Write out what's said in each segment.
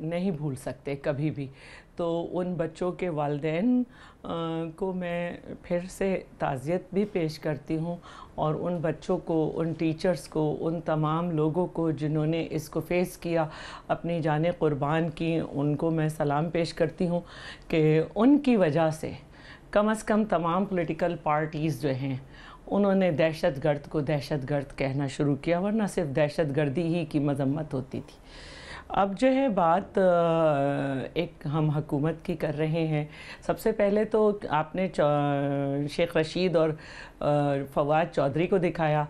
نہیں بھول سکتے کبھی بھی. تو ان بچوں کے والدین کو میں پھر سے تعزیت بھی پیش کرتی ہوں, اور ان بچوں کو, ان ٹیچرز کو, ان تمام لوگوں کو جنہوں نے اس کو فیس کیا, اپنی جانیں قربان کی, ان کو میں سلام پیش کرتی ہوں کہ ان کی وجہ سے کم از کم تمام پولیٹیکل پارٹیز جو ہیں انہوں نے دہشت گرد کو دہشت گرد کہنا شروع کیا, ورنہ صرف دہشت گردی ہی کی مذمت ہوتی تھی. اب جو ہے بات ایک ہم حکومت کی کر رہے ہیں. سب سے پہلے تو آپ نے شیخ رشید اور فواد چودھری کو دکھایا.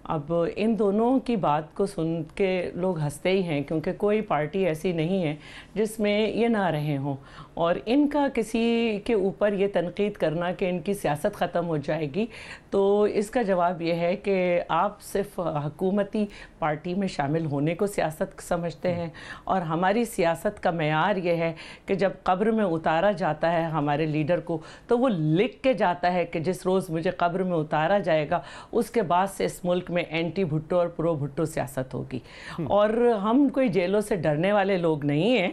اب ان دونوں کی بات کو سن کے لوگ ہنستے ہی ہیں, کیونکہ کوئی پارٹی ایسی نہیں ہے جس میں یہ نہ رہے ہوں, اور ان کا کسی کے اوپر یہ تنقید کرنا کہ ان کی سیاست ختم ہو جائے گی, تو اس کا جواب یہ ہے کہ آپ صرف حکومتی پارٹی میں شامل ہونے کو سیاست سمجھتے ہیں, اور ہماری سیاست کا معیار یہ ہے کہ جب قبر میں اتارا جاتا ہے ہمارے لیڈر کو, تو وہ لکھ کے جاتا ہے کہ جس روز مجھے قبر میں اتارا جائے گا اس کے بعد سے اس ملک میں اینٹی بھٹو اور پرو بھٹو سیاست ہوگی. اور ہم کوئی جیلوں سے ڈرنے والے لوگ نہیں ہیں.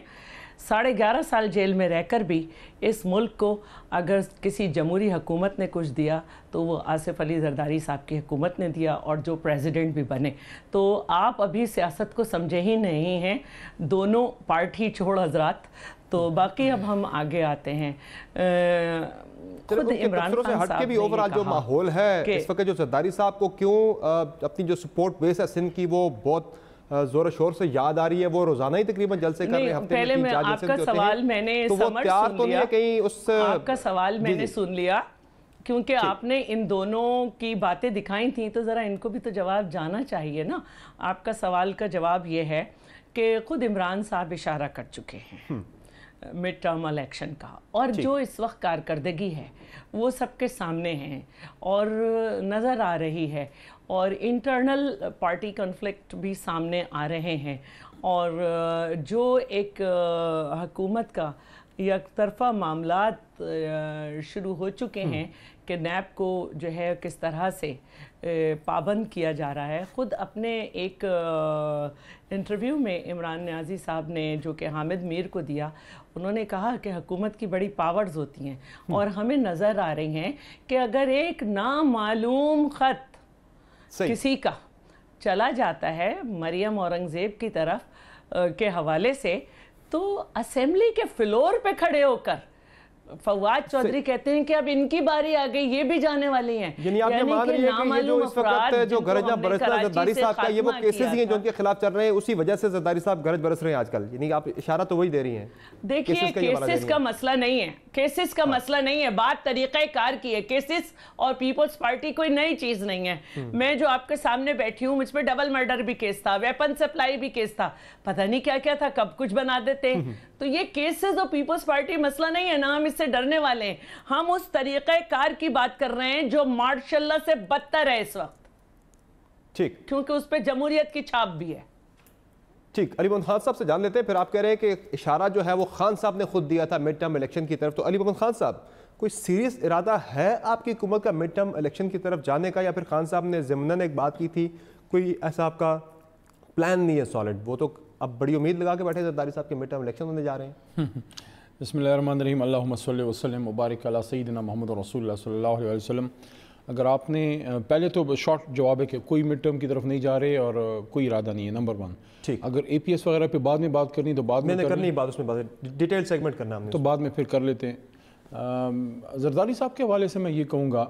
11.5 سال جیل میں رہ کر بھی اس ملک کو اگر کسی جمہوری حکومت نے کچھ دیا تو وہ آصف علی زرداری صاحب کی حکومت نے دیا, اور جو پریزیڈنٹ بھی بنے. تو آپ ابھی سیاست کو سمجھے ہی نہیں ہیں, دونوں پارٹی چھوڑ حضرات. تو باقی اب ہم آگے آتے ہیں. خود عمران خان ہٹ کے بھی اوورال جو ماحول ہے اس وقت, جو زرداری صاحب کو کیوں اپنی جو سپورٹ بیس ہے سندھ کی وہ بہت زور و شور سے یاد آ رہی ہے, وہ روزانہ ہی تقریباً جلسے کر رہے ہیں, پہلے میں آپ کا سوال میں نے سمجھ سن لیا, آپ کا سوال میں نے سن لیا, کیونکہ آپ نے ان دونوں کی باتیں دکھائی تھیں تو ذرا ان کو بھی تو جواب جانا چاہیے نا. آپ کا سوال کا جواب یہ ہے کہ خود عمران صاحب اشارہ کر چکے ہیں مڈ ٹرم الیکشن کا, اور جو اس وقت کارکردگی ہے وہ سب کے سامنے ہیں اور نظر آ رہی ہے, اور انٹرنل پارٹی کنفلکٹ بھی سامنے آ رہے ہیں, اور جو ایک حکومت کا یک طرفہ معاملات شروع ہو چکے ہیں کہ نیب کو جو ہے کس طرح سے پابند کیا جا رہا ہے. خود اپنے ایک انٹرویو میں عمران نیازی صاحب نے جو کہ حامد میر کو دیا, انہوں نے کہا کہ حکومت کی بڑی پاورز ہوتی ہیں, اور ہمیں نظر آ رہی ہیں کہ اگر ایک نامعلوم خط کسی کا چلا جاتا ہے مریم اورنگزیب کی طرف کے حوالے سے, تو اسمبلی کے فلور پہ کھڑے ہو کر فواد چودھری کہتے ہیں کہ اب ان کی باری آ گئی, یہ بھی جانے والی ہیں. یعنی آپ یہ مان رہی ہیں کہ یہ جو اس وقت جو گرجہ برسنا زرداری صاحب کا, یہ وہ کیسز ہی ہیں جو ان کے خلاف چل رہے ہیں, اسی وجہ سے زرداری صاحب گرج برس رہے ہیں آج کل. یعنی آپ اشارہ تو وہی دے رہی ہیں. دیکھیے کیسز کا مسئلہ نہیں ہے, کیسز کا مسئلہ نہیں ہے, بات طریقہ کار کی ہے. کیسز اور پیپلز پارٹی کوئی نئی چیز نہیں ہے. میں جو آپ کے سامنے بیٹھی ہوں, مجھ پہ ڈبل مرڈر بھی کیس تھا, ویپن سپلائی بھی کیس تھا, پتہ نہیں کیا کیا تھا, کب کچھ بنا دیتے. تو یہ کیسز اور پیپلز پارٹی مسئلہ نہیں ہے, نہ ہم اس سے ڈرنے والے ہیں. ہم اس طریقہ کار کی بات کر رہے ہیں جو مارشاء اللہ سے بدتر ہے اس وقت, ٹھیک, کیونکہ اس پہ جمہوریت کی چھاپ بھی ہے. ٹھیک, علی محمد خان صاحب سے جان لیتے ہیں. پھر آپ کہہ رہے ہیں کہ اشارہ جو ہے وہ خان صاحب نے خود دیا تھا مڈ ٹرم الیکشن کی طرف. تو علی محمد خان صاحب, کوئی سیریس ارادہ ہے آپ کی حکومت کا مڈ ٹرم الیکشن کی طرف جانے کا, یا پھر خان صاحب نے ضمناً ایک بات کی تھی, کوئی ایسا آپ کا پلان نہیں ہے سالڈ؟ وہ تو اب بڑی امید لگا کے بیٹھے زرداری صاحب کے مڈ ٹرم الیکشن ہونے جا رہے ہیں. بسم اللہ الرحمن الرحیم. اللہم صلی وسلم وبارک علی سیدنا محمد رسول اللہ صلی اللہ علیہ وسلم. اگر آپ نے پہلے تو شارٹ جواب ہے کہ کوئی مڈ ٹرم کی طرف نہیں جا رہے اور کوئی ارادہ نہیں ہے, نمبر 1. ٹھیک, اگر اے پی ایس وغیرہ پہ بعد میں بات کرنی تو بعد میں کرنی, بات اس میں بات ڈیٹیل سیگمنٹ کرنا ہم نے, تو بعد میں پھر کر لیتے ہیں. زرداری صاحب کے حوالے سے میں یہ کہوں گا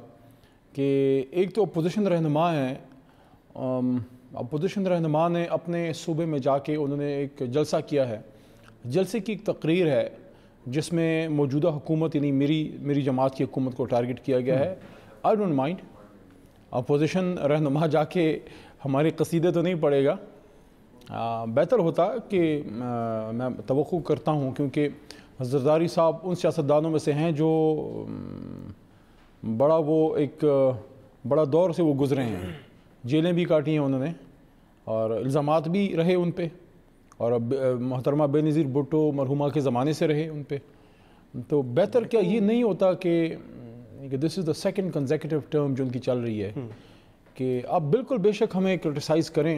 کہ ایک تو اپوزیشن رہنما ہیں, اپوزیشن رہنما نے اپنے صوبے میں جا کے انہوں نے ایک جلسہ کیا ہے. جلسے کی ایک تقریر ہے جس میں موجودہ حکومت یعنی میری جماعت کی حکومت کو ٹارگٹ کیا گیا ہے. آئی ڈونٹ مائنڈ, اپوزیشن رہنما جا کے ہمارے قصیدے تو نہیں پڑھے گا, بہتر ہوتا کہ میں توقع کرتا ہوں, کیونکہ زرداری صاحب ان سیاستدانوں میں سے ہیں جو بڑا دور سے وہ گزرے ہیں, جیلیں بھی کاٹی ہیں انہوں نے اور الزامات بھی رہے ان پہ, اور محترمہ بے نظیر بھٹو مرحومہ کے زمانے سے رہے ان پہ. تو بہتر کیا یہ نہیں ہوتا کہ دس از دا سیکنڈ کنزیکٹیو ٹرم جو ان کی چل رہی ہے, کہ آپ بالکل بے شک ہمیں کرٹیسائز کریں,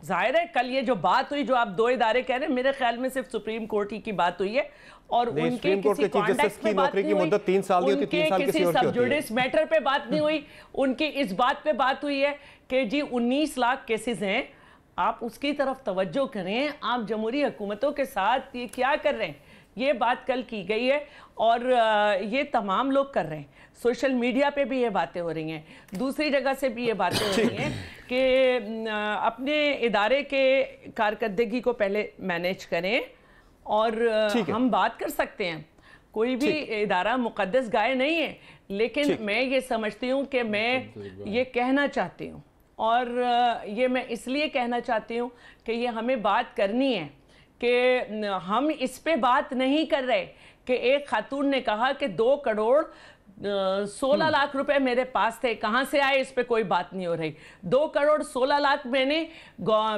ظاہر ہے کل یہ جو بات ہوئی، جو آپ 2 ادارے کہہ رہے ہیں، میرے خیال میں صرف سپریم کورٹ ہی کی بات ہوئی ہے، اور ان کے کسی کانڈکٹ پہ بات نہیں ہوئی، ان کے کسی سب جوڈس میٹر پہ بات نہیں ہوئی، ان کی اس بات پہ بات ہوئی ہے کہ جی 19 لاکھ کیسز ہیں، آپ اس کی طرف توجہ کریں، آپ جمہوری حکومتوں کے ساتھ یہ کیا کر رہے ہیں؟ یہ بات کل کی گئی ہے اور یہ تمام لوگ کر رہے ہیں، سوشل میڈیا پہ بھی یہ باتیں ہو رہی ہیں، دوسری جگہ سے بھی یہ باتیں ہو رہی ہیں کہ اپنے ادارے کے کارکردگی کو پہلے مینیج کریں، اور ہم بات کر سکتے ہیں، کوئی بھی ادارہ مقدس گائے نہیں ہے، لیکن میں یہ سمجھتی ہوں کہ میں یہ کہنا چاہتی ہوں، اور یہ میں اس لیے کہنا چاہتی ہوں کہ یہ ہمیں بات کرنی ہے کہ ہم اس پہ بات نہیں کر رہے کہ ایک خاتون نے کہا کہ 2 کروڑ 16 لاکھ روپے میرے پاس تھے، کہاں سے آئے اس پہ کوئی بات نہیں ہو رہی، 2 کروڑ 16 لاکھ میں نے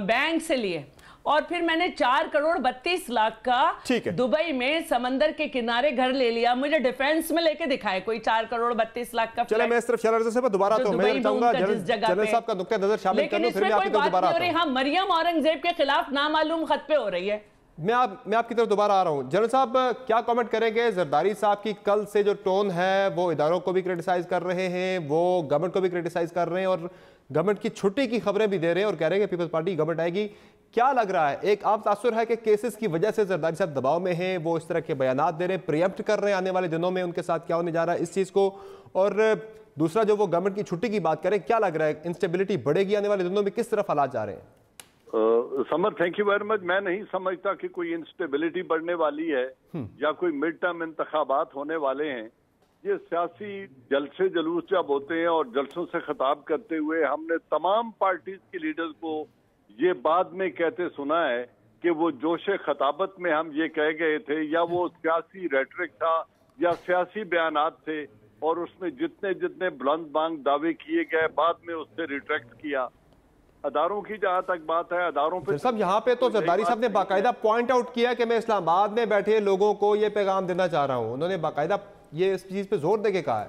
بینک سے لیے، اور پھر میں نے 4 کروڑ 32 لاکھ کا دبئی میں سمندر کے کنارے گھر لے لیا، مجھے ڈیفینس میں لے کے دکھائے کوئی 4 کروڑ 32 لاکھ کا، چلے میں اس طرف شہلا رضا صاحب دوبارہ تو میں چاہوں گا جنرل صاحب کا نقطہ نظر شامل کرنے، پھر میں آپ کی طرف دوبارہ آتا ہوں۔ ہاں مریم اورنگزیب کے خلاف نامعلوم خط پہ ہو رہی ہے۔ میں آپ کی طرف دوبارہ آ رہا ہوں۔ جنرل صاحب کیا کامنٹ کریں گے؟ زرداری صاحب کی کل سے جو ٹون ہے وہ اداروں کو بھی کرٹیسائز کر رہے ہیں، وہ گورنمنٹ کو بھی کرٹیسائز کر رہے ہیں، اور گورنمنٹ کی چھٹی کی خبریں بھی دے رہے ہیں اور کہہ رہے ہیں کہ پیپلز پارٹی گورنمنٹ آئے گی۔ کیا لگ رہا ہے؟ ایک عام تاثر ہے کہ کیسز کی وجہ سے زرداری صاحب دباؤ میں ہیں، وہ اس طرح کے بیانات دے رہے ہیں، پریمپٹ کر رہے ہیں آنے والے دنوں میں ان کے ساتھ کیا ہونے جا رہا ہے اس چیز کو، اور دوسرا جو وہ گورنمنٹ کی چھٹی کی بات کریں، کیا لگ رہا ہے انسٹیبلٹی بڑھے گی آنے والے دنوں میں؟ کس طرف حالات جا رہے ہیں؟ سمر تھینک یو ویری مچ۔ میں نہیں سمجھتا کہ کوئی انسٹیبلٹی بڑھنے والی ہے یا کوئی مڈ ٹرم انتخابات ہونے والے ہیں۔ یہ سیاسی جلسے جلوس جب ہوتے ہیں اور جلسوں سے خطاب کرتے ہوئے ہم نے تمام پارٹیز کے لیڈرز کو یہ بعد میں کہتے سنا ہے کہ وہ جوش خطابت میں ہم یہ کہہ گئے تھے، یا وہ سیاسی ریٹرک تھا یا سیاسی بیانات تھے، اور اس میں جتنے بلند بانگ دعوے کیے گئے بعد میں اس سے ریٹریکٹ کیا۔ اداروں کی جہاں تک بات ہے، اداروں پہ سب یہاں پہ تو زرداری صاحب نے باقاعدہ پوائنٹ آؤٹ کیا کہ میں اسلام آباد میں بیٹھے لوگوں کو یہ پیغام دینا چاہ رہا ہوں، انہوں نے باقاعدہ یہ اس چیز پہ زور دے کے کہا ہے۔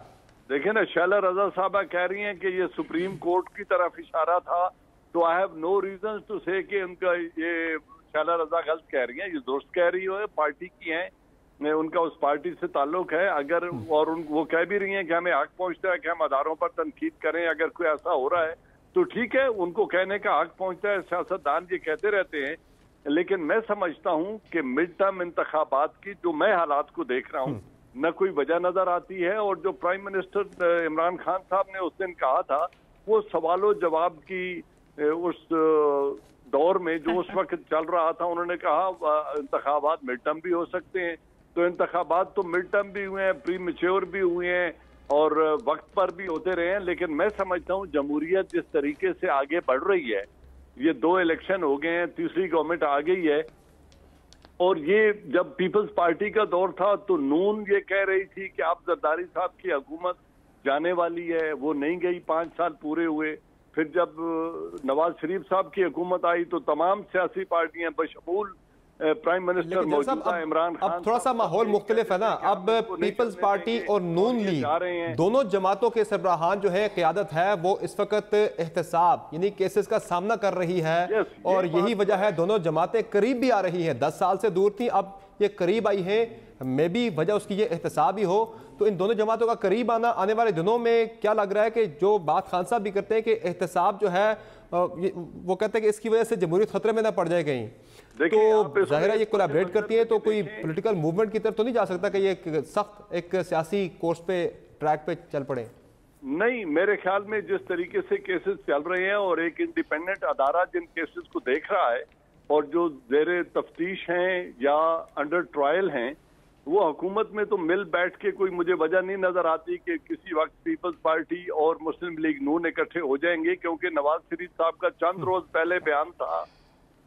دیکھیں نا، شہلا رضا صاحبہ کہہ رہی ہیں کہ یہ سپریم کورٹ کی طرف اشارہ تھا، تو I have no reason to say کہ ان کا یہ شہلا رضا غلط کہہ رہی ہیں، یہ درست کہہ رہی ہے، پارٹی کی ہیں، ان کا اس پارٹی سے تعلق ہے، اگر اور وہ کہہ بھی رہی ہیں کہ ہمیں حق پہنچتا ہے کہ ہم اداروں پر تنقید کریں، اگر کوئی ایسا ہو رہا ہے تو ٹھیک ہے، ان کو کہنے کا حق پہنچتا ہے، سیاستدان یہ کہتے رہتے ہیں، لیکن میں سمجھتا ہوں کہ مڈ ٹرم انتخابات کی جو میں حالات کو دیکھ رہا ہوں، نہ کوئی وجہ نظر آتی ہے، اور جو پرائم منسٹر عمران خان صاحب نے اس دن کہا تھا، وہ سوال و جواب کی اس دور میں جو اس وقت چل رہا تھا، انہوں نے کہا انتخابات مڈ ٹرم بھی ہو سکتے ہیں، تو انتخابات تو مڈ ٹرم بھی ہوئے ہیں، پری میچور بھی ہوئے ہیں، اور وقت پر بھی ہوتے رہے ہیں، لیکن میں سمجھتا ہوں جمہوریت جس طریقے سے آگے بڑھ رہی ہے، یہ 2 الیکشن ہو گئے ہیں، تیسری گورنمنٹ آ گئی ہے، اور یہ جب پیپلز پارٹی کا دور تھا تو نون یہ کہہ رہی تھی کہ اب زرداری صاحب کی حکومت جانے والی ہے، وہ نہیں گئی، 5 سال پورے ہوئے، پھر جب نواز شریف صاحب کی حکومت آئی تو تمام سیاسی پارٹیاں بشمول پرائم منسٹر موجودہ عمران خان، اب تھوڑا سا ماحول مختلف ہے نا، اب پیپلز پارٹی اور نون لیگ دونوں جماعتوں کے سربراہان جو ہے قیادت ہے وہ اس وقت احتساب یعنی کیسز کا سامنا کر رہی ہے، اور یہی وجہ ہے دونوں جماعتیں قریب بھی آ رہی ہیں، 10 سال سے دور تھیں اب یہ قریب آئی ہیں، میں بھی وجہ اس کی یہ احتساب ہی ہو، تو ان دونوں جماعتوں کا قریب آنا آنے والے دنوں میں کیا لگ رہا ہے کہ جو بات خان صاحب بھی کرتے ہیں کہ احتساب جو ہے وہ کہتے ہیں کہ اس کی وجہ سے جمہوریت خطرے میں نہ پڑ جائے کہیں، تو ظاہرہ یہ کولیبریٹ کرتی ہیں، تو کوئی پولیٹیکل موومنٹ کی طرف تو نہیں جا سکتا کہ یہ سخت ایک سیاسی کورس پہ ٹریک پہ چل پڑے؟ نہیں، میرے خیال میں جس طریقے سے کیسز چل رہے ہیں اور ایک انڈیپینڈنٹ ادارہ جن کیسز کو دیکھ رہا ہے اور جو زیر تفتیش ہیں یا انڈر ٹرائل ہیں، وہ حکومت میں تو مل بیٹھ کے کوئی مجھے وجہ نہیں نظر آتی کہ کسی وقت پیپلز پارٹی اور مسلم لیگ نون اکٹھے ہو جائیں گے، کیونکہ نواز شریف صاحب کا چند روز پہلے بیان تھا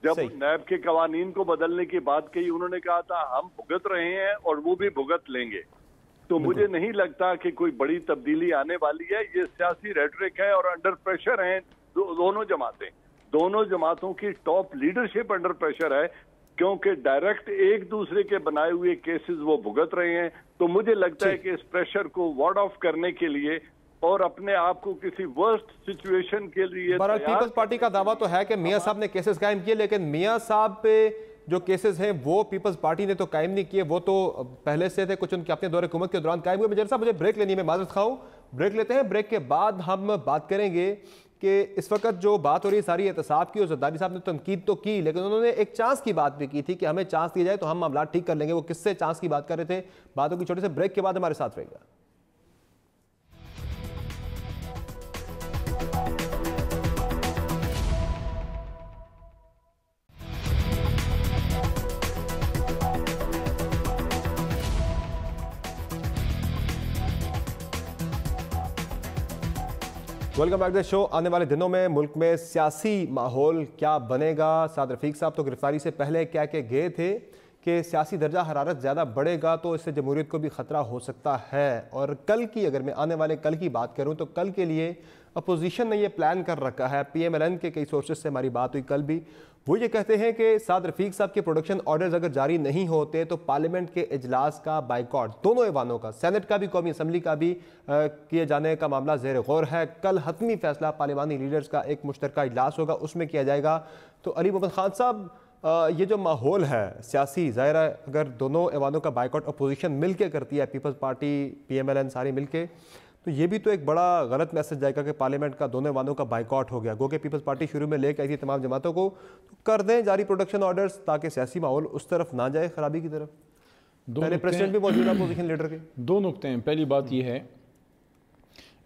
جب نیب کے قوانین کو بدلنے کی بات کہی، انہوں نے کہا تھا ہم بھگت رہے ہیں اور وہ بھی بھگت لیں گے، تو مجھے نہیں لگتا کہ کوئی بڑی تبدیلی آنے والی ہے، یہ سیاسی ریٹرک ہے اور انڈر پریشر ہیں دونوں جماعتیں، دونوں جماعتوں کی ٹاپ لیڈرشپ انڈر پریشر ہے، کیونکہ ڈائریکٹ ایک دوسرے کے بنائے ہوئے کیسز وہ بھگت رہے ہیں، تو مجھے لگتا ہے کہ اس پریشر کو وارڈ آف کرنے کے لیے اور اپنے آپ کو کسی ورسٹ سچویشن کے لیے برحال پیپلز پارٹی کا دعویٰ تو ہے کہ میاں صاحب نے کیسز قائم کیے، لیکن میاں صاحب پہ جو کیسز ہیں وہ پیپلز پارٹی نے تو قائم نہیں کیے، وہ تو پہلے سے تھے، کچھ ان کے اپنے دور حکومت کے دوران قائم ہوئے۔ میجر صاحب مجھے بریک لینی ہے، میں معذرت خواہ ہوں، بریک لیتے ہیں، بریک کے بعد ہم بات کریں گے کہ اس وقت جو بات ہو رہی ہے ساری احتساب کی، اور زرداری صاحب نے تنقید تو کی لیکن انہوں نے ایک چانس کی بات بھی کی تھی کہ ہمیں چانس دیا جائے تو ہم معاملات ٹھیک کر لیں گے۔ وہ کس سے چانس کی بات کر رہے تھے، باتوں کی چھوٹے سے بریک کے بعد ہمارے ساتھ رہے گا۔ ویلکم بیک ٹو دی شو۔ آنے والے دنوں میں ملک میں سیاسی ماحول کیا بنے گا؟ سعد رفیق صاحب تو گرفتاری سے پہلے کہہ کے گئے تھے کہ سیاسی درجہ حرارت زیادہ بڑھے گا تو اس سے جمہوریت کو بھی خطرہ ہو سکتا ہے، اور کل کی اگر میں آنے والے کل کی بات کروں تو کل کے لیے اپوزیشن نے یہ پلان کر رکھا ہے۔ پی ایم ایل این کے کئی سورسز سے ہماری بات ہوئی کل بھی، وہ یہ کہتے ہیں کہ سعد رفیق صاحب کے پروڈکشن آرڈرز اگر جاری نہیں ہوتے تو پارلیمنٹ کے اجلاس کا بائیکاٹ، دونوں ایوانوں کا، سینٹ کا بھی قومی اسمبلی کا بھی کیے جانے کا معاملہ زیر غور ہے۔ کل حتمی فیصلہ پارلیمانی لیڈرز کا ایک مشترکہ اجلاس ہوگا، اس میں کیا جائے گا۔ تو علی محمد خان صاحب، یہ جو ماحول ہے سیاسی، ظاہر ہے اگر دونوں ایوانوں کا بائیکاٹ اپوزیشن مل کے کرتی ہے، Peoples Party, P M L N ساری مل کے، تو یہ بھی تو ایک بڑا غلط میسج جائے گا کہ پارلیمنٹ کا دونوں ایوانوں کا بائیکاٹ ہو گیا۔ گو کہ پیپلز پارٹی شروع میں لے کے آئی تھی تمام جماعتوں کو، تو کر دیں جاری پروڈکشن آرڈرز تاکہ سیاسی ماحول اس طرف نہ جائے، خرابی کی طرف۔ پہلے پریزیڈنٹ بھی موجود ہے اپوزیشن لیڈر کے۔ دو نقطے ہیں۔ پہلی بات یہ ہے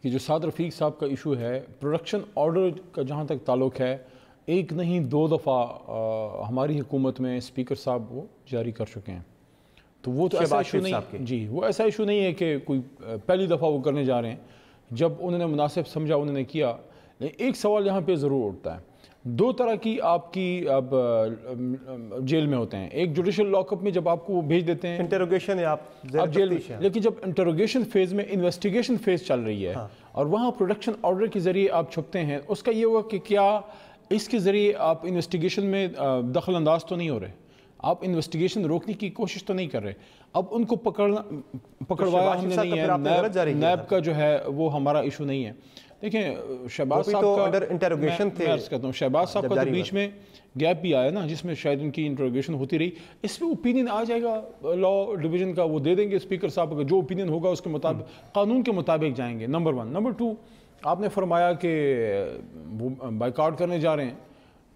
کہ جو سعد رفیق صاحب کا ایشو ہے، پروڈکشن آرڈر کا جہاں تک تعلق ہے، ایک نہیں 2 دفعہ ہماری حکومت میں اسپیکر صاحب وہ جاری کر چکے ہیں، تو وہ تو ایسا ایشو نہیں، جی وہ ایسا ایشو نہیں ہے کہ کوئی پہلی دفعہ وہ کرنے جا رہے ہیں، جب انہوں نے مناسب سمجھا انہوں نے کیا۔ لیکن ایک سوال یہاں پہ ضرور اٹھتا ہے، 2 طرح کی آپ کی اب جیل میں ہوتے ہیں، ایک جوڈیشل لاک اپ میں جب آپ کو وہ بھیج دیتے ہیں انٹروگیشن ہے، آپ جیل میں، لیکن جب انٹروگیشن فیز میں انویسٹیگیشن فیز چل رہی ہے اور وہاں پروڈکشن آرڈر کے ذریعے آپ چھپتے ہیں، اس کا یہ ہوگا کہ کیا اس کے ذریعے آپ انویسٹیگیشن میں دخل انداز تو نہیں ہو رہے، آپ انویسٹیگیشن روکنے کی کوشش تو نہیں کر رہے۔ اب ان کو پکڑوایا ہم نے نہیں ہے، نیب کا جو ہے وہ ہمارا ایشو نہیں ہے۔ دیکھیں شہباز صاحب کا انٹروگیشن تھے، میں عرض کرتا ہوں شہباز صاحب کا تو بیچ میں گیپ بھی آیا نا، جس میں شاید ان کی انٹروگیشن ہوتی رہی، اس پہ اوپینین آ جائے گا لا ڈویژن کا، وہ دے دیں گے اسپیکر صاحب کا، جو اوپینین ہوگا اس کے مطابق قانون کے مطابق جائیں گے، نمبر 1۔ نمبر 2، آپ نے فرمایا کہ وہ بائیکاٹ کرنے جا رہے ہیں،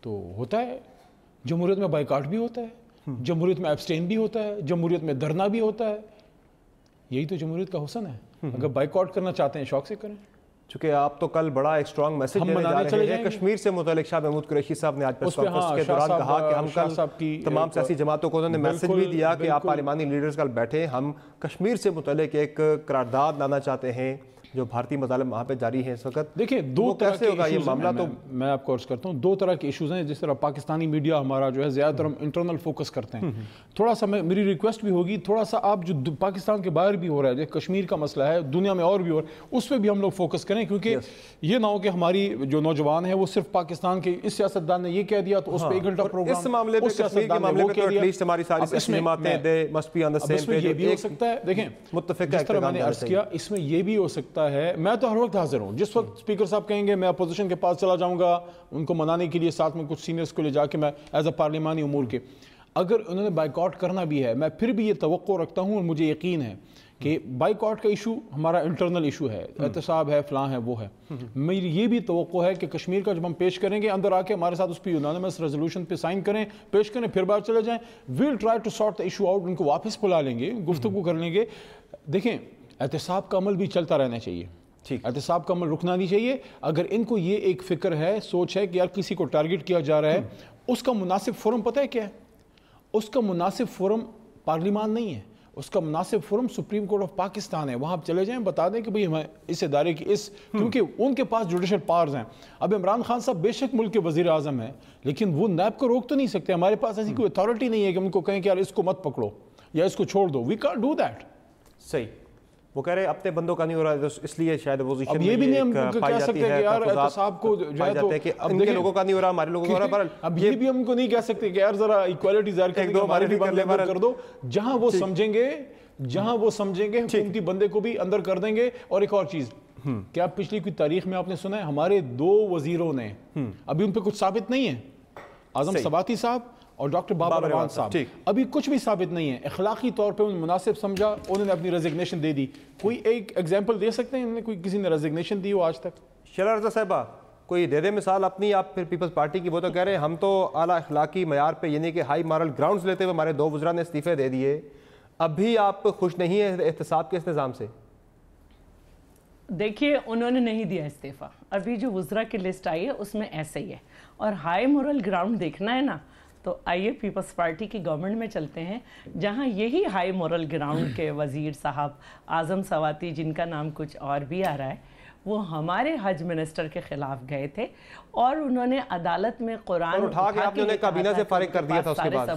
تو ہوتا ہے جمہوریت میں بائیکاٹ بھی ہوتا ہے، جمہوریت میں ایبسٹین بھی ہوتا ہے، جمہوریت میں دھرنا بھی ہوتا ہے، یہی تو جمہوریت کا حسن ہے۔ اگر بائیکاٹ کرنا چاہتے ہیں شوق سے کریں۔ چونکہ آپ تو کل بڑا ایک سٹرانگ میسج دینے جا رہے ہیں کشمیر سے متعلق، شاہ محمود قریشی صاحب نے آج پریس کانفرنس کے دوران کہا کہ ہم کل تمام سیاسی جماعتوں کو، انہوں نے میسج بھی دیا کہ آپ پارلیمانی لیڈرز کل بیٹھے، ہم کشمیر سے متعلق ایک قرارداد لانا چاہتے ہیں، جو بھارتی مظالم وہاں پہ جاری ہیں اس وقت۔ دیکھیں 2 طرح کے ایشوز ہیں، میں آپ کو عرض کرتا ہوں 2 طرح کے ایشوز ہیں۔ جس طرح پاکستانی میڈیا ہمارا جو ہے زیادہ تر ہم انٹرنل فوکس کرتے ہیں، تھوڑا سا میری ریکویسٹ بھی ہوگی، تھوڑا سا آپ جو پاکستان کے باہر بھی ہو رہا ہے، جیسے کشمیر کا مسئلہ ہے، دنیا میں اور بھی ہو رہا ہے، اس پہ بھی ہم لوگ فوکس کریں، کیونکہ یہ نہ ہو کہ ہماری جو نوجوان ہیں وہ صرف پاکستان کے اس سیاستدان نے یہ کہہ دیا تو اس پہ 1 گھنٹہ پروگرام، اس معاملے پہ کشمیر کے معاملے پہ تو ایٹ لیسٹ ہماری ساری سیاسی جماعتیں they must be on the same page. یہ بھی ہو سکتا ہے، دیکھیں جس طرح میں نے عرض کیا، اس میں یہ بھی ہو سکتا ہے، میں تو ہر وقت حاضر ہوں، جس وقت اسپیکر صاحب کہیں گے میں اپوزیشن کے پاس چلا جاؤں گا، ان کو منانے کے لیے ساتھ میں کچھ سینئرز کو لے جا کے میں ایز اے پارلیمانی امور کے، اگر انہوں نے بائیکاٹ کرنا بھی ہے، میں پھر بھی یہ توقع رکھتا ہوں اور مجھے یقین ہے کہ بائیکاٹ کا ایشو ہمارا انٹرنل ایشو ہے، احتساب ہے، فلاں ہے، وہ ہے، میری یہ بھی توقع ہے کہ کشمیر کا جب ہم پیش کریں گے، اندر آ کے ہمارے ساتھ اس پہ یونانیمس ریزولوشن پہ سائن کریں، پیش کریں، پھر باہر چلے جائیں، well try to sort the issue out, ان کو واپس بلا لیں گے، گفتگو کر لیں گے۔ دیکھیں احتساب کا عمل بھی چلتا رہنا چاہیے، احتساب کا عمل رکنا نہیں چاہیے۔ اگر ان کو یہ ایک فکر ہے، سوچ ہے کہ یار کسی کو ٹارگٹ کیا جا رہا ہے، اس کا مناسب فورم پتہ ہے کیا ہے؟ اس کا مناسب فورم پارلیمان نہیں ہے، اس کا مناسب forum supreme court of Pakistan ہے۔ وہاں آپ چلے جائیں، بتا دیں کہ بھئی ہمیں اس ادارے کی کیونکہ ان کے پاس جوڈیشل پاورز ہیں۔ اب عمران خان صاحب بے شک ملک کے وزیر اعظم ہیں، لیکن وہ نیب کو روک تو نہیں سکتے، ہمارے پاس ایسی کوئی اتھارٹی نہیں ہے کہ ہم کو کہیں کہ یار اس کو مت پکڑو یا اس کو چھوڑ دو، وی کانٹ ڈو دیٹ۔ صحیح، وہ کہہ رہے اپنے بندوں کا نہیں ہو رہا ہے، اس لیے شاید اپوزیشن اب یہ بھی نہیں ہم کہہ سکتے کہ یار احتساب کو جو ہے تو ان کے لوگوں کا نہیں ہو رہا، ہمارے لوگوں کا ہو رہا ہے۔ اب یہ بھی ہم کو نہیں کہہ سکتے کہ یار ذرا ایکوالٹی ظاہر کرنے کے ہمارے بھی بندے کر دو، جہاں وہ سمجھیں گے حکومتی بندے کو بھی اندر کر دیں گے۔ اور ایک اور چیز، کیا پچھلی کوئی تاریخ میں آپ نے سنا ہے ہمارے 2 وزیروں نے ابھی ان پہ کچھ ثابت نہیں ہے، اعظم سواتی صاحب اور ڈاکٹر بابر اعوان صاحب، ابھی کچھ بھی ثابت نہیں ہے، اخلاقی طور پہ انہوں نے مناسب سمجھا، انہوں نے اپنی ریزگنیشن دے دی. کوئی ایک ایگزامپل دے سکتے ہیں انہوں نے کوئی کسی نے ریزگنیشن دی ہو آج تک؟ شیلا رضا صاحبہ کوئی دے دے مثال اپنی، آپ پھر پیپلز پارٹی کی. وہ تو کہہ رہے ہیں ہم تو اعلیٰ اخلاقی معیار پہ یعنی کہ ہائی مارل گراؤنڈز لیتے ہوئے ہمارے 2 وزراء نے استعفے دے دیے، اب بھی آپ خوش نہیں ہیں احتساب کے اس نظام سے؟ دیکھیے انہوں نے نہیں دیا استعفیٰ، ابھی جو وزراء کی لسٹ آئی ہے اس میں ایسے ہی ہے. اور ہائی مورل گراؤنڈ دیکھنا ہے نا تو آئیے پیپلز پارٹی کی گورنمنٹ میں چلتے ہیں جہاں یہی ہائی مورل گراؤنڈ کے وزیر صاحب اعظم سواتی، جن کا نام کچھ اور بھی آ رہا ہے، وہ ہمارے حج منسٹر کے خلاف گئے تھے اور انہوں نے عدالت میں قرآن اٹھا کے آپ نے کابینہ سے فارغ کر دیا تھا اس کے بعد،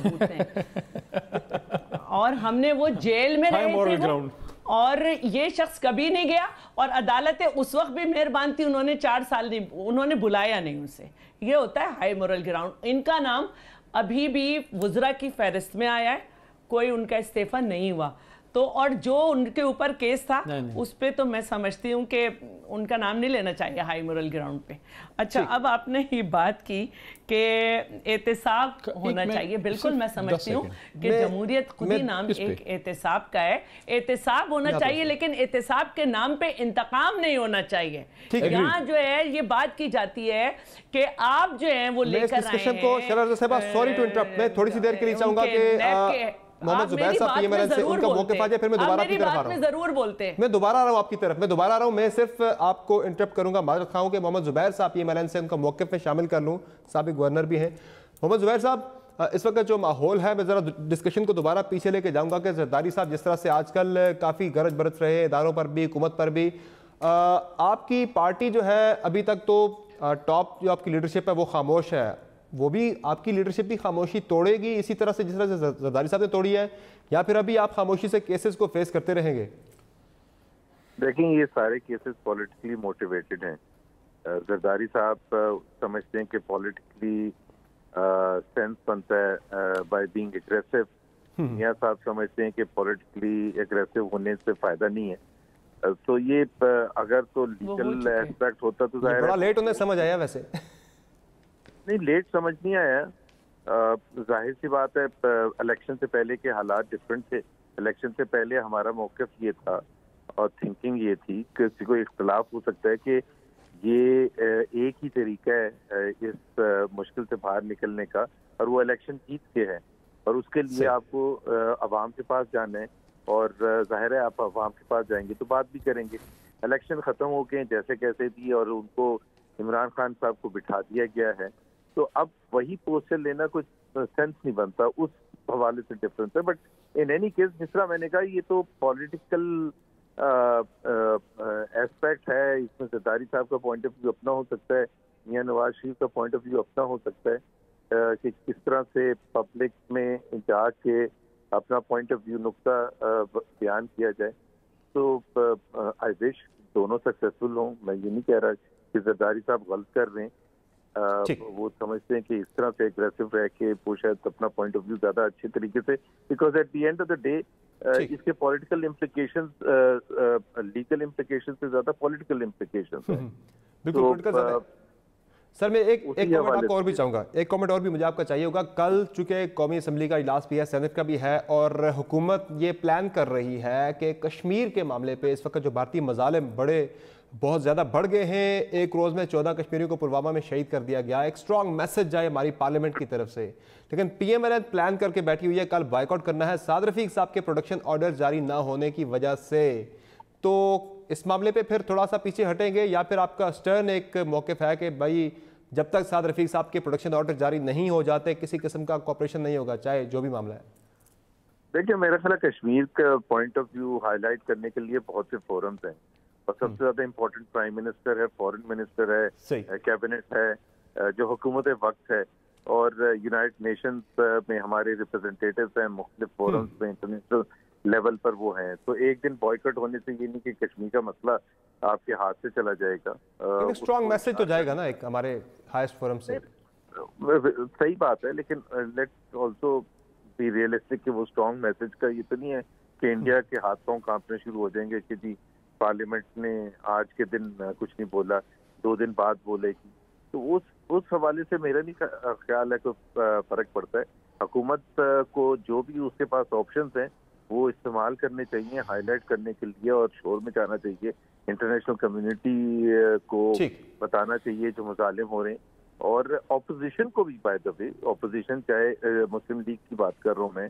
اور ہم نے وہ جیل میں رہے تھے اور یہ شخص کبھی نہیں گیا، اور عدالتیں اس وقت بھی مہربان تھی، انہوں نے 4 سال نہیں، انہوں نے بلایا نہیں ان سے. یہ ہوتا ہے ہائی مورل گراؤنڈ. ان کا نام ابھی بھی وزراء کی فہرست میں آیا ہے، کوئی ان کا استعفیٰ نہیں ہوا. تو اور جو ان کے اوپر کیس تھا اس پہ تو میں سمجھتی ہوں کہ ان کا نام نہیں لینا چاہیے ہائی مورل گراؤنڈ پہ. اچھا اب آپ نے یہ بات کی کہ احتساب ہونا چاہیے، بالکل میں سمجھتی ہوں کہ جمہوریت خود ہی نام ایک احتساب کا ہے، احتساب ہونا چاہیے، لیکن احتساب کے نام پہ انتقام نہیں ہونا چاہیے. یہاں جو ہے یہ بات کی جاتی ہے کہ آپ جو ہیں وہ لے کر آئے ہیں. سوری ٹو انٹرپٹ، میں تھوڑی سی دیر کے لیے چاہوں گا کہ محمد زبیر صاحب پی ایم ایل این سے ان کا موقف آ جائے، پھر میں دوبارہ آپ کی طرف آ رہا ہوں. ضرور بولتے ہیں، میں دوبارہ آ رہا ہوں آپ کی طرف، میں دوبارہ آ رہا ہوں. میں صرف آپ کو انٹرپٹ کروں گا، معذرت خواہ ہوں کہ محمد زبیر صاحب پی ایم ایل این سے ان کا موقف میں شامل کر لوں، سابق گورنر بھی ہیں. محمد زبیر صاحب اس وقت جو ماحول ہے، میں ذرا ڈسکشن کو دوبارہ پیچھے لے کے جاؤں گا کہ زرداری صاحب جس طرح سے آج کل کافی گرج برس رہے اداروں پر بھی، حکومت پر بھی، آپ کی پارٹی جو ہے ابھی تک تو ٹاپ جو آپ کی لیڈرشپ ہے وہ خاموش ہے، وہ بھی آپ کی لیڈرشپ بھی خاموشی توڑے گی اسی طرح سے جس طرح سے زرداری صاحب نے توڑی ہے، یا پھر ابھی آپ خاموشی سے کیسز کو فیس کرتے رہیں گے؟ دیکھیں یہ سارے کیسز پولیٹیکلی موٹیویٹڈ ہیں. زرداری صاحب سمجھتے ہیں کہ پولیٹیکلی سینس بنتا ہے بائی بینگ اگریسو. میاں صاحب سمجھتے ہیں کہ پولیٹیکلی اگریسو ہونے سے فائدہ نہیں ہے. تو یہ اگر تو لیگل ایسپیکٹ ہوتا تو ظاہر بڑا لیٹ انہیں سمجھ آیا. ویسے نہیں لیٹ سمجھ نہیں آیا، ظاہر سی بات ہے الیکشن سے پہلے کے حالات ڈفرینٹ تھے. الیکشن سے پہلے ہمارا موقف یہ تھا اور تھنکنگ یہ تھی کہ کسی کو اختلاف ہو سکتا ہے کہ یہ ایک ہی طریقہ ہے اس مشکل سے باہر نکلنے کا، اور وہ الیکشن جیت کے ہے، اور اس کے لیے آپ کو عوام کے پاس جانا ہے، اور ظاہر ہے آپ عوام کے پاس جائیں گے تو بات بھی کریں گے. الیکشن ختم ہو گئے جیسے کیسے بھی، اور ان کو عمران خان صاحب کو بٹھا دیا گیا ہے، تو اب وہی پوسچر لینا کچھ سینس نہیں بنتا، اس حوالے سے ڈفرنس ہے. بٹ ان اینی کیس جس طرح میں نے کہا یہ تو پولیٹیکل ایسپیکٹ ہے، اس میں زرداری صاحب کا پوائنٹ آف ویو اپنا ہو سکتا ہے، میاں نواز شریف کا پوائنٹ آف ویو اپنا ہو سکتا ہے کہ کس طرح سے پبلک میں جا کے اپنا پوائنٹ آف ویو نقطہ بیان کیا جائے. تو آئی وش دونوں سکسیسفل ہوں. میں یہ نہیں کہہ رہا کہ زرداری صاحب غلط کر رہے ہیں، وہ سمجھتے ہیں کہ اس طرح سے اگریسو رہ کے وہ شاید اپنا پوائنٹ آف ویو زیادہ اچھے طریقے سے، because at the end of the day اس کے پولیٹیکل امپلیکیشنز لیگل امپلیکیشن سے زیادہ پولیٹیکل امپلیکیشنز ہیں. سر میں ایک کامنٹ آپ کو اور بھی چاہوں گا، ایک کامنٹ اور بھی مجھے آپ کا چاہیے ہوگا. کل چونکہ قومی اسمبلی کا اجلاس بھی ہے، سینٹ کا بھی ہے، اور حکومت یہ پلان کر رہی ہے کہ کشمیر کے معاملے پہ اس وقت جو بھارتی مظالم بہت زیادہ بڑھ گئے ہیں، ایک روز میں 14 کشمیریوں کو پلوامہ میں شہید کر دیا گیا، ایک سٹرونگ میسج جائے ہماری پارلیمنٹ کی طرف سے، لیکن P M L N plan کر کے بیٹھی ہوئی ہے کل بائیک آؤٹ کرنا ہے سعد رفیق صاحب کے پروڈکشن آرڈر جاری نہ ہونے کی وجہ سے. تو اس معاملے پہ پھر تھوڑا سا پیچھے ہٹیں گے، یا پھر آپ کا سٹرن ایک موقف ہے کہ بھائی جب تک سعد رفیق صاحب کے پروڈکشن آرڈر جاری نہیں ہو جاتے کسی قسم کا کوآپریشن نہیں ہوگا، چاہے جو بھی معاملہ ہے؟ دیکھیں میرا خیال ہے کشمیر کا point of view highlight کرنے کے لیے بہت سے فورمز ہیں، اور سب سے زیادہ امپورٹنٹ پرائم منسٹر ہے، فورن منسٹر ہے، کیبنٹ ہے، جو حکومت وقت ہے، اور یونائٹڈ نیشنز میں ہمارے ریپرزنٹیٹیوز ہیں، مختلف فورمز میں انٹرنیشنل لیول پر وہ ہیں. تو ایک دن بائیکاٹ ہونے سے یہ نہیں کہ کشمیر کا مسئلہ آپ کے ہاتھ سے چلا جائے گا. ایک سٹرونگ میسج تو جائے گا نا ایک ہمارے ہائیسٹ فورم سے. صحیح بات ہے، لیکن لیٹ آلسو بی ریئلسٹک کہ وہ سٹرونگ میسج کا یہ تو نہیں ہے کہ انڈیا کے ہاتھ پاؤں کانپنے شروع ہو جائیں گے کہ جی پارلیمنٹ نے آج کے دن کچھ نہیں بولا، 2 دن بعد بولے گی، تو اس حوالے سے میرا نہیں خیال ہے کوئی فرق پڑتا ہے. حکومت کو جو بھی اس کے پاس آپشنز ہیں وہ استعمال کرنے چاہیے ہائی لائٹ کرنے کے لیے، اور شور میں جانا چاہیے، انٹرنیشنل کمیونٹی کو بتانا چاہیے جو مظالم ہو رہے ہیں. اور اپوزیشن کو بھی بائی دا وے، اپوزیشن چاہے مسلم لیگ کی بات کر رہا ہوں میں،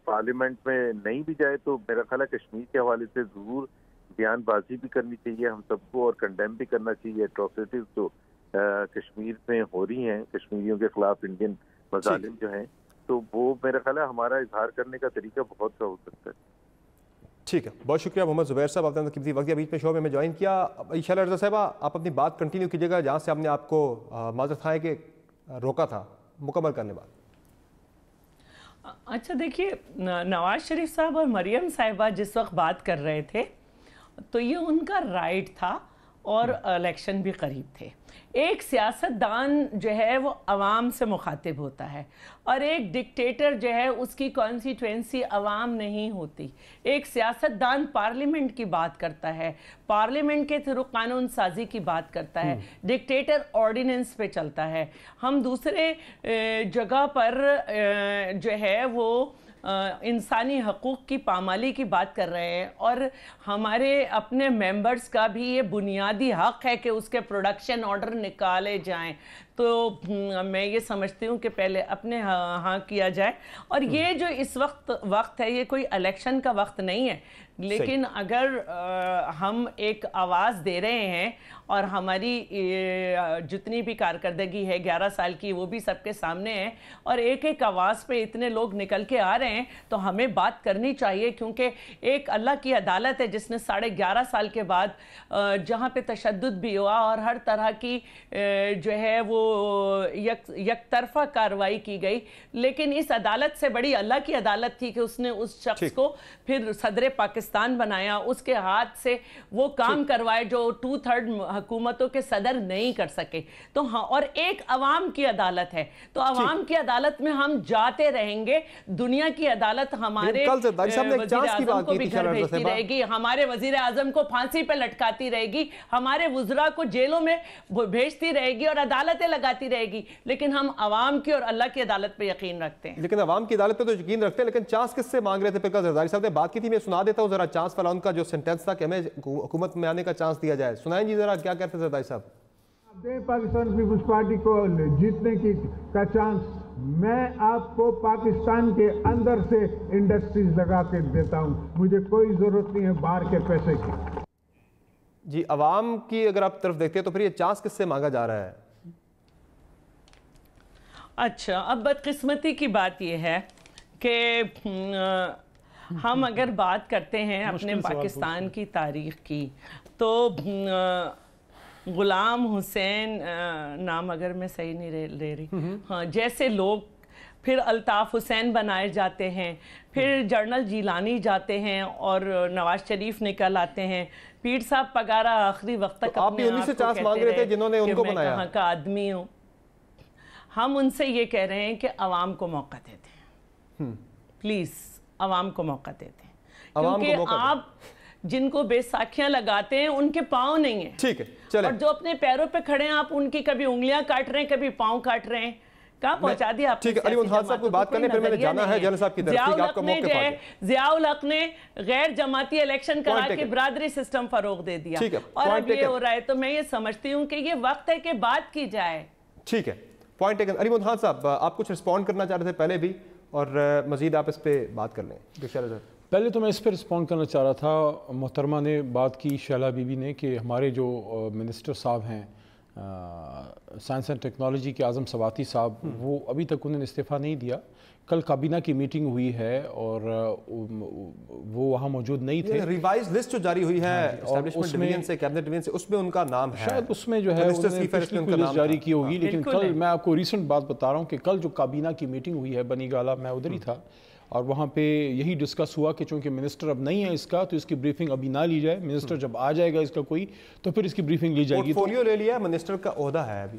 پارلیمنٹ میں نہیں بھی جائے تو میرا خیال ہے کشمیر کے حوالے سے ضرور بیان بازی بھی کرنی چاہیے ہم سب کو، اور کنڈیم بھی کرنا چاہیے اٹروسٹیز جو کشمیر میں ہو رہی ہیں کشمیریوں کے خلاف، انڈین مظالم جو ہیں، تو وہ میرا خیال ہے ہمارا اظہار کرنے کا طریقہ بہت سا ہو سکتا ہے. ٹھیک ہے، بہت شکریہ محمد زبیر صاحب، آپ نے قیمتی وقت بیچ میں شو میں جوائن کیا. شیلا رضا صاحبہ، آپ اپنی بات کنٹینیو کیجیے گا جہاں سے ہم نے آپ کو معذرت ہے کہ روکا تھا، مکمل کرنے بعد. اچھا دیکھیے، نواز شریف صاحب اور مریم صاحبہ جس وقت بات کر رہے تھے تو یہ ان کا رائٹ تھا، اور الیکشن بھی قریب تھے. ایک سیاستدان جو ہے وہ عوام سے مخاطب ہوتا ہے، اور ایک ڈکٹیٹر جو ہے اس کی کانسٹیٹوئنسی عوام نہیں ہوتی. ایک سیاستدان پارلیمنٹ کی بات کرتا ہے، پارلیمنٹ کے تھرو قانون سازی کی بات کرتا ہے، ڈکٹیٹر آرڈیننس پہ چلتا ہے. ہم دوسرے جگہ پر جو ہے وہ انسانی حقوق کی پامالی کی بات کر رہے ہیں، اور ہمارے اپنے ممبرز کا بھی یہ بنیادی حق ہے کہ اس کے پروڈکشن آرڈر نکالے جائیں. تو میں یہ سمجھتی ہوں کہ پہلے اپنے ہاں کیا جائے. اور یہ جو اس وقت ہے، یہ کوئی الیکشن کا وقت نہیں ہے، لیکن اگر ہم ایک آواز دے رہے ہیں اور ہماری جتنی بھی کارکردگی ہے 11 سال کی وہ بھی سب کے سامنے ہے، اور ایک ایک آواز پہ اتنے لوگ نکل کے آ رہے ہیں، تو ہمیں بات کرنی چاہیے. کیونکہ ایک اللہ کی عدالت ہے جس نے 11.5 سال کے بعد جہاں پہ تشدد بھی ہوا اور ہر طرح کی جو ہے وہ یک طرفہ کارروائی کی گئی، لیکن اس عدالت سے بڑی اللہ کی عدالت تھی کہ اس نے اس شخص کو پھر صدر پاکستان بنایا، اس کے ہاتھ سے وہ کام کروائے جو 2/3 حکومتوں کے صدر نہیں کر سکے. تو ہاں، اور ایک عوام کی عدالت ہے، تو عوام کی عدالت میں ہم جاتے رہیں گے. دنیا کی عدالت ہمارے وزیر اعظم کو بھی گھر بھیجتی رہے گی، ہمارے وزیر اعظم کو پھانسی پہ لٹکاتی رہے گی، ہمارے وزراء کو جیلوں میں بھیجتی رہے گی اور عدالتیں لگاتی رہے گی. لیکن ہم عوام کی اور اللہ کی عدالت پہ یقین رکھتے ہیں. لیکن عوام کی عدالت پہ تو یقین رکھتے ہیں، لیکن چانس کس سے مانگ رہے تھے؟ پھر زرداری صاحب نے بات کی تھی، میں سنا دیتا ہوں ذرا چانس والا ان کا جو سینٹینس تھا کہ ہمیں حکومت میں آنے کا چانس دیا جائے. سنائیں جی ذرا کیا کہتے ہیں زرداری صاحب. پاکستان پیپلز پارٹی کو جیتنے کا چانس میں آپ کو پاکستان کے اندر سے انڈسٹریز لگا کے دیتا ہوں، مجھے کوئی ضرورت نہیں ہے باہر کے پیسے کی. جی، عوام کی اگر آپ طرف دیکھتے ہیں تو پھر یہ چانس کس سے مانگا جا رہا ہے؟ اچھا، اب بدقسمتی کی بات یہ ہے کہ ہم اگر بات کرتے ہیں اپنے پاکستان کی تاریخ کی، تو غلام حسین نام اگر میں صحیح نہیں لے رہی، ہاں، جیسے لوگ، پھر الطاف حسین بنائے جاتے ہیں، پھر جنرل جیلانی جاتے ہیں اور نواز شریف نکل آتے ہیں. پیر صاحب پگارا آخری وقت تک اپنے آپ کو کہتے رہے کہ میں کہاں کا آدمی ہوں. ہم ان سے یہ کہہ رہے ہیں کہ عوام کو موقع دیتے ہیں، پلیز عوام کو موقع دیتے ہیں. کیونکہ آپ جن کو بیساکھیاں لگاتے ہیں ان کے پاؤں نہیں ہیں. ٹھیک ہے، چلیں. اور جو اپنے پیروں پہ کھڑے ہیں آپ ان کی کبھی انگلیاں کاٹ رہے ہیں، کبھی پاؤں کاٹ رہے ہیں. کہاں پہنچا دیا آپ نے؟ ٹھیک ہے، علی خان صاحب کو بات کرنے پھر میں نے جانا ہے جنرل صاحب کی طرف. ضیاء الحق نے غیر جماعتی الیکشن کرا کے برادری سسٹم فروغ دے دیا، اور اب یہ ہو رہا ہے. تو میں یہ سمجھتی ہوں کہ یہ وقت ہے کہ بات کی جائے. ٹھیک ہے، پوائنٹ ٹیکن. علی خان صاحب، آپ کچھ رسپونڈ کرنا چاہ رہے تھے پہلے بھی، اور مزید آپ اس پہ بات کر لیں. پہلے تو میں اس پہ رسپونڈ کرنا چاہ رہا تھا. محترمہ نے بات کی، شیلا بی بی نے، کہ ہمارے جو منسٹر صاحب ہیں سائنس اینڈ ٹیکنالوجی کے اعظم سواتی صاحب، وہ ابھی تک انہوں نے استعفیٰ نہیں دیا. کل کابینہ کی میٹنگ ہوئی ہے اور وہ وہاں موجود نہیں تھے. ریوائز لسٹ جو جاری ہوئی ہے اسٹیبلشمنٹ ڈویژن سے، کیبنٹ ڈویژن سے، اس میں ان کا نام ہے. شاید اس میں جو ہے انہوں نے پچھلی کوئی لسٹ جاری کی ہوگی، لیکن کل میں آپ کو ریسنٹ بات بتا رہا ہوں کہ کل جو کابینہ کی میٹنگ ہوئی ہے بنی گالا، میں ادھر ہی تھا، اور وہاں پہ یہی ڈسکس ہوا کہ چونکہ منسٹر اب نہیں ہے اس کا، تو اس کی بریفنگ ابھی نہ لی جائے. منسٹر جب آ جائے گا اس کا کوئی، تو پھر اس کی بریفنگ لی جائے گی. پورٹفولیو لے لیا، منسٹر کا عہدہ ہے ابھی.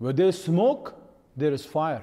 where there is smoke there is fire।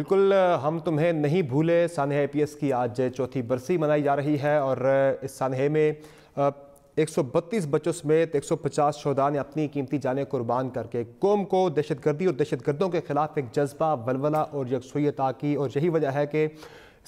بالکل ہم تمہیں نہیں بھولے سانحہ APS کی آج 4تھی برسی منائی جا رہی ہے، اور اس سانحے میں 132 بچوں سمیت 150 شہداء نے اپنی قیمتی جانیں قربان کر کے قوم کو دہشت گردی اور دہشت گردوں کے خلاف ایک جذبہ، ولولہ اور یکسوئیت عطا کی. اور یہی وجہ ہے کہ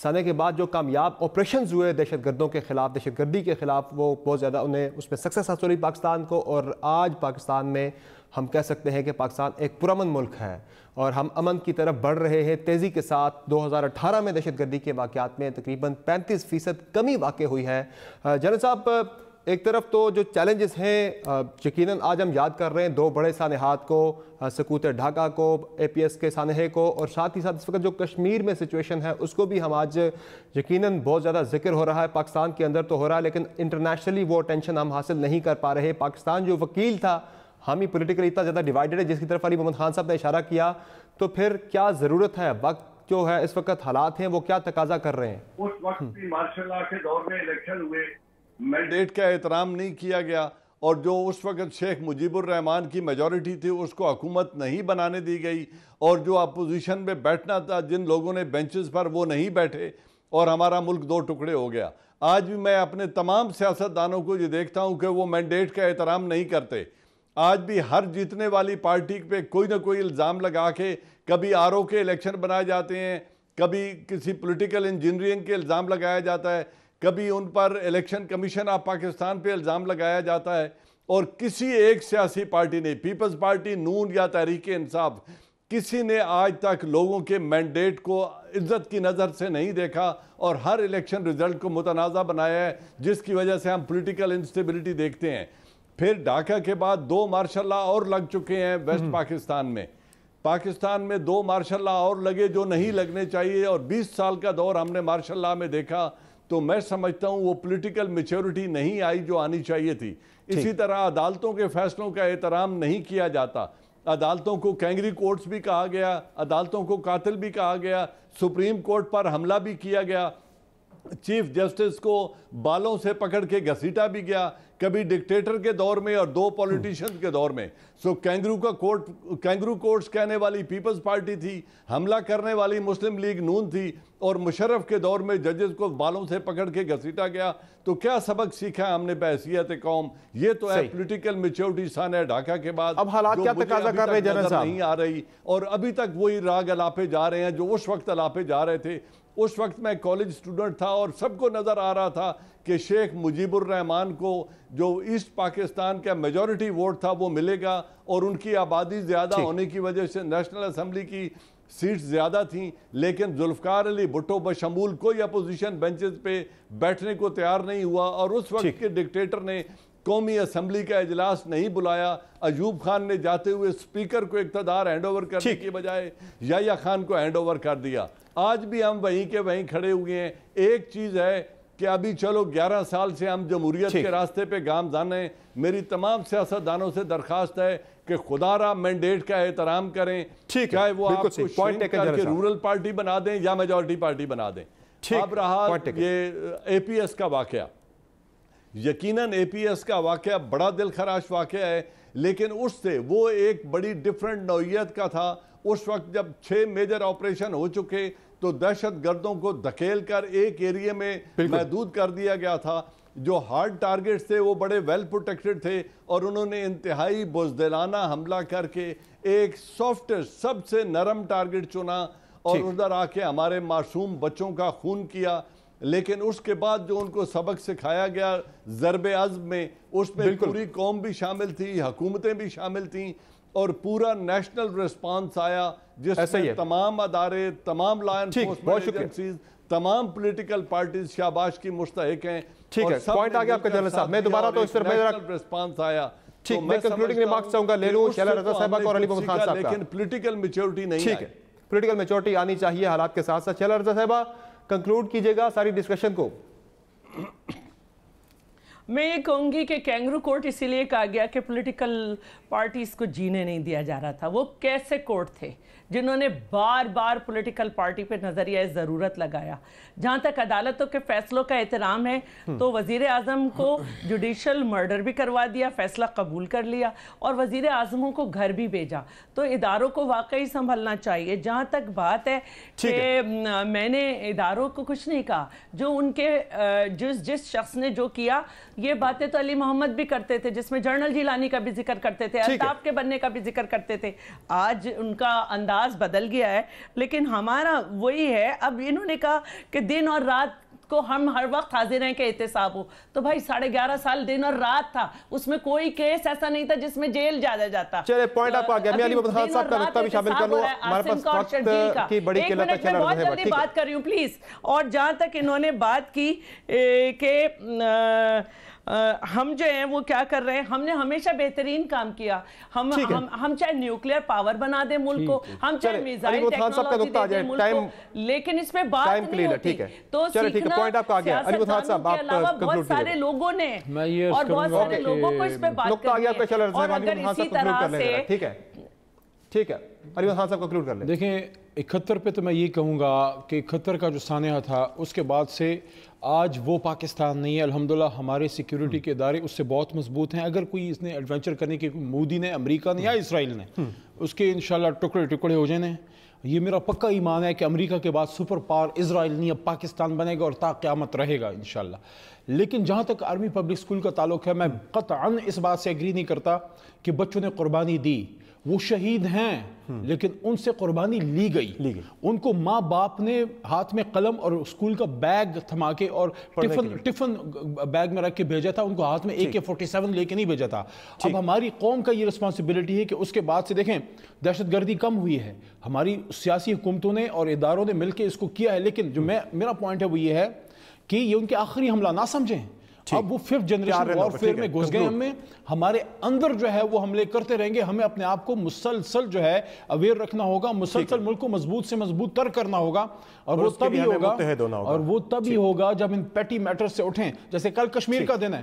سانحے کے بعد جو کامیاب آپریشنز ہوئے دہشت گردوں کے خلاف، دہشت گردی کے خلاف، وہ بہت زیادہ انہیں اس میں سکسیس حاصل ہوئی پاکستان کو. اور آج پاکستان میں ہم کہہ سکتے ہیں کہ پاکستان ایک پرامن ملک ہے اور ہم امن کی طرف بڑھ رہے ہیں تیزی کے ساتھ. 2018 میں دہشت گردی کے واقعات میں تقریباً 35% کمی واقع ہوئی ہے. جنرل صاحب، ایک طرف تو جو چیلنجز ہیں یقیناً آج ہم یاد کر رہے ہیں 2 بڑے سانحات کو، سکوت ڈھاکہ کو، APS کے سانحے کو، اور ساتھ ہی ساتھ اس وقت جو کشمیر میں سچویشن ہے اس کو بھی ہم آج یقیناً بہت زیادہ ذکر ہو رہا ہے. پاکستان کے اندر تو ہو رہا ہے لیکن انٹرنیشنلی وہ اٹینشن ہم حاصل نہیں کر پا رہے. پاکستان جو وکیل تھا، ہم ہی پولیٹیکلی اتنا زیادہ ڈیوائیڈڈ ہے جس کی طرف علی محمد خان صاحب نے اشارہ کیا. تو پھر کیا ضرورت ہے؟ وقت جو ہے اس وقت حالات ہیں وہ کیا تقاضا کر رہے ہیں؟ اس وقت بھی مارشل لا کے دور میں الیکشن ہوئے، مینڈیٹ کا احترام نہیں کیا گیا، اور جو اس وقت شیخ مجیب الرحمان کی میجورٹی تھی اس کو حکومت نہیں بنانے دی گئی، اور جو اپوزیشن میں بیٹھنا تھا جن لوگوں نے بینچز پر وہ نہیں بیٹھے، اور ہمارا ملک 2 ٹکڑے ہو گیا. آج بھی میں اپنے تمام سیاستدانوں کو یہ دیکھتا ہوں کہ وہ مینڈیٹ کا احترام نہیں کرتے. آج بھی ہر جیتنے والی پارٹی پہ کوئی نہ کوئی الزام لگا کے کبھی RO کے الیکشن بنائے جاتے ہیں، کبھی کسی پولیٹیکل انجینئرنگ کے الزام لگایا جاتا ہے، کبھی ان پر الیکشن کمیشن آف پاکستان پہ الزام لگایا جاتا ہے، اور کسی ایک سیاسی پارٹی نے، پیپلز پارٹی، نون یا تحریک انصاف، کسی نے آج تک لوگوں کے مینڈیٹ کو عزت کی نظر سے نہیں دیکھا، اور ہر الیکشن رزلٹ کو متنازع بنایا ہے، جس کی وجہ سے ہم پولیٹیکل انسٹیبلٹی دیکھتے ہیں. پھر ڈھاکہ کے بعد 2 مارشل لا اور لگ چکے ہیں ویسٹ پاکستان میں. پاکستان میں 2 مارشل لا اور لگے جو نہیں لگنے چاہیے، اور 20 سال کا دور ہم نے مارشل لا میں دیکھا. تو میں سمجھتا ہوں وہ پولیٹیکل میچورٹی نہیں آئی جو آنی چاہیے تھی. اسی طرح عدالتوں کے فیصلوں کا احترام نہیں کیا جاتا. عدالتوں کو کینگری کورٹس بھی کہا گیا، عدالتوں کو قاتل بھی کہا گیا، سپریم کورٹ پر حملہ بھی کیا گیا، چیف جسٹس کو بالوں سے پکڑ کے گھسیٹا بھی گیا، کبھی ڈکٹیٹر کے دور میں اور 2 پولیٹیشنز کے دور میں. سو کینگرو کورٹس کہنے والی پیپلز پارٹی تھی، حملہ کرنے والی مسلم لیگ نون تھی، اور مشرف کے دور میں ججز کو بالوں سے پکڑ کے گھسیٹا گیا. تو کیا سبق سیکھا ہے ہم نے بحیثیت قوم؟ یہ تو ہے پولیٹیکل میچورٹی سانحہ ڈھاکہ کے بعد اب حالات کیا تقاضا کر رہے ہیں جنرل صاحب؟ نہیں آ رہی، اور ابھی تک وہی راگ الاپے جا رہے ہیں جو اس وقت الاپے جا رہے تھے. اس وقت میں کالج اسٹوڈنٹ تھا اور سب کو نظر آ رہا تھا کہ شیخ مجیب الرحمان کو جو ایسٹ پاکستان کا میجورٹی ووٹ تھا وہ ملے گا، اور ان کی آبادی زیادہ ہونے کی وجہ سے نیشنل اسمبلی کی سیٹس زیادہ تھیں. لیکن ذوالفقار علی بھٹو بشمول کوئی اپوزیشن بینچز پہ بیٹھنے کو تیار نہیں ہوا، اور اس وقت کے ڈکٹیٹر نے قومی اسمبلی کا اجلاس نہیں بلایا. ایوب خان نے جاتے ہوئے اسپیکر کو اقتدار ہینڈ اوور کرنے کی بجائے یحییٰ خان کو ہینڈ اوور کر دیا. آج بھی ہم وہیں کے وہیں کھڑے ہوئے ہیں. ایک چیز ہے کہ ابھی چلو 11 سال سے ہم جمہوریت کے راستے پہ گامزن ہیں. میری تمام سیاستدانوں سے درخواست ہے کہ خدا را مینڈیٹ کا احترام کریں، چاہے وہ آپ کو شرنک کر کے رورل پارٹی بنا دیں یا میجورٹی پارٹی بنا دیں. اب رہا یہ APS کا واقعہ، یقیناً APS کا واقعہ بڑا دل خراش واقعہ ہے، لیکن اس سے وہ ایک بڑی ڈیفرنٹ نوعیت کا تھا. اس وقت جب 6 میجر آپریشن ہو چکے تو دہشت گردوں کو دھکیل کر ایک ایریے میں محدود کر دیا گیا تھا. جو ہارڈ ٹارگٹس تھے وہ بڑے ویل پروٹیکٹڈ تھے، اور انہوں نے انتہائی بزدلانہ حملہ کر کے ایک سافٹسٹ سب سے نرم ٹارگٹ چنا، اور ادھر آ کے ہمارے معصوم بچوں کا خون کیا. لیکن اس کے بعد جو ان کو سبق سکھایا گیا ضرب عزم میں، اس میں پوری قوم بھی شامل تھی، حکومتیں بھی شامل تھیں، اور پورا نیشنل ریسپانس آیا جس میں تمام ادارے، تمام لا انفورسمنٹ ایجنسیز، تمام پولیٹیکل پارٹیز شاباش کی مستحق ہیں. ٹھیک ہے، پوائنٹ آ گیا آپ کا جنرل صاحب. میں دوبارہ تو اس پر ریسپانس آیا. ٹھیک، میں کنکلوڈنگ ریمارکس چاہوں گا لے لوں شیلا رضا صاحبہ کو اور علی محمد خان صاحب کا. لیکن پولیٹیکل میچورٹی نہیں آئی. ٹھیک ہے، پولیٹیکل میچورٹی آنی چاہیے حالات کے ساتھ ساتھ. شیلا رضا صاحبہ کنکلوڈ کیجئے گا ساری ڈسکشن کو. میں یہ کہوں گی کہ کینگرو کورٹ اسی لیے کہا گیا کہ پولیٹیکل پارٹیز کو جینے نہیں دیا جا رہا تھا. وہ کیسے کورٹ تھے جنہوں نے بار بار پولیٹیکل پارٹی پہ نظریہ ضرورت لگایا. جہاں تک عدالتوں کے فیصلوں کا احترام ہے تو وزیر اعظم کو جوڈیشل مرڈر بھی کروا دیا, فیصلہ قبول کر لیا, اور وزیر اعظموں کو گھر بھی بھیجا. تو اداروں کو واقعی سنبھلنا چاہیے. جہاں تک بات ہے کہ میں نے اداروں کو کچھ نہیں کہا, جو ان کے جس شخص نے جو کیا, یہ باتیں تو علی محمد بھی کرتے تھے, جس میں جنرل جیلانی کا بھی ذکر کرتے تھے, الطاف کے بننے کا بھی ذکر کرتے تھے. آج ان کا انداز بدل گیا ہے, لیکن ہمارا وہی ہے. اب انہوں نے کہا کہ دن اور رات کو ہم ہر وقت حاضر ہیں کہ احتساب ہو. تو بھائی 11.5 سال دن اور رات تھا, اس میں کوئی کیس ایسا نہیں تھا جس میں جیل جایا جاتا. چلے پوائنٹ آپ آ گیا. میں علی محمد خان صاحب کا نقطہ بھی شامل کر لوں, ہمارے پاس وقت کی بڑی قلت ہے. میں بہت جلدی بات کر رہی ہوں پلیز. اور جہاں تک انہوں نے بات کی کہ ہم جو ہیں وہ کیا کر رہے ہیں, ہم نے ہمیشہ بہترین کام کیا. ہم چاہے نیوکلیئر پاور بنا دیں ملک کو, ہم چاہے میزائل ٹیکنالوجی دے دیں ملک کو, لیکن اس میں بات نہیں ہوتی. تو سیکھنا سیاستدانوں کے علاوہ بہت سارے لوگوں نے اور بہت سارے لوگوں کو اس پہ بات کرنی ہے. اور اگر اسی طرح سے ٹھیک ہے علی محمد خان صاحب کنکلوڈ کر لیں. دیکھیں 71 پہ تو میں یہ کہوں گا کہ 71 کا جو سانحہ تھا اس کے بعد سے آج وہ پاکستان نہیں ہے. الحمدللہ ہمارے سیکیورٹی کے ادارے اس سے بہت مضبوط ہیں. اگر کوئی اس نے ایڈونچر کرنے کی, مودی نے, امریکہ نے یا اسرائیل نے, اس کے انشاءاللہ ٹکڑے ٹکڑے ہو جانے. یہ میرا پکا ایمان ہے کہ امریکہ کے بعد سپر پاور اسرائیل نہیں, اب پاکستان بنے گا اور تا قیامت رہے گا انشاءاللہ. لیکن جہاں تک آرمی پبلک اسکول کا تعلق ہے, میں قطعاً اس بات سے ایگری نہیں کرتا کہ بچوں نے قربانی دی. وہ شہید ہیں لیکن ان سے قربانی لی گئی. ان کو ماں باپ نے ہاتھ میں قلم اور اسکول کا بیگ تھما کے اور ٹفن بیگ میں رکھ کے بھیجا تھا. ان کو ہاتھ میں AK-47 لے کے نہیں بھیجا تھا. اب ہماری قوم کا یہ رسپانسبلٹی ہے کہ اس کے بعد سے دیکھیں دہشت گردی کم ہوئی ہے, ہماری سیاسی حکومتوں نے اور اداروں نے مل کے اس کو کیا ہے. لیکن جو میرا پوائنٹ ہے وہ یہ ہے کہ یہ ان کے آخری حملہ نہ سمجھیں. اب وہ 5th جنریشن وارفیئر میں گھس گئے. ہمارے اندر جو ہے وہ حملے کرتے رہیں گے. ہمیں اپنے آپ کو مسلسل جو ہے اویئر رکھنا ہوگا, مسلسل ملک کو مضبوط سے مضبوط تر کرنا ہوگا. اور وہ تبھی ہوگا جب ان پیٹی میٹر سے اٹھیں. جیسے کل کشمیر کا دن ہے,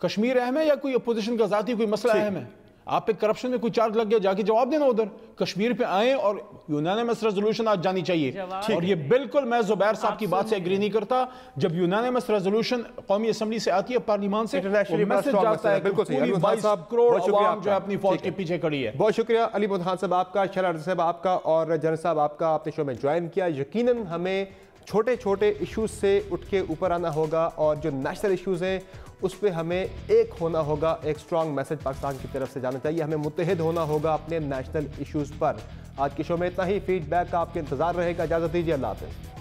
کشمیر اہم ہے یا کوئی اپوزیشن کا ذاتی کوئی مسئلہ اہم ہے؟ آپ پہ کرپشن میں کوئی چارج لگ گیا, جا کے جواب دینا ادھر. کشمیر پہ آئیں اور یونانیمس ریزولوشن آج جانی چاہیے. اور یہ بالکل میں زبیر صاحب کی بات سے ایگری نہیں کرتا. جب یونانیمس ریزولوشن قومی اسمبلی سے آتی ہے, پارلیمان سے, میسج جاتا ہے کہ پوری 22 کروڑ عوام جو ہے اپنی فوج کے پیچھے کھڑی ہے. بہت شکریہ علی محمد خان صاحب آپ کا, شہلا رضا صاحب آپ کا, اور جنرل صاحب آپ کا. آپ نے شو میں جوائن کیا. یقیناً ہمیں چھوٹے چھوٹے ایشوز سے اٹھ کے اوپر آنا ہوگا, اور جو نیشنل ایشوز ہیں اس پہ ہمیں ایک ہونا ہوگا. ایک سٹرانگ میسج پاکستان کی طرف سے جانا چاہیے. ہمیں متحد ہونا ہوگا اپنے نیشنل ایشوز پر. آج کے شو میں اتنا ہی. فیڈ بیک کا آپ کے انتظار رہے گا. اجازت دیجیے. اللہ حافظ.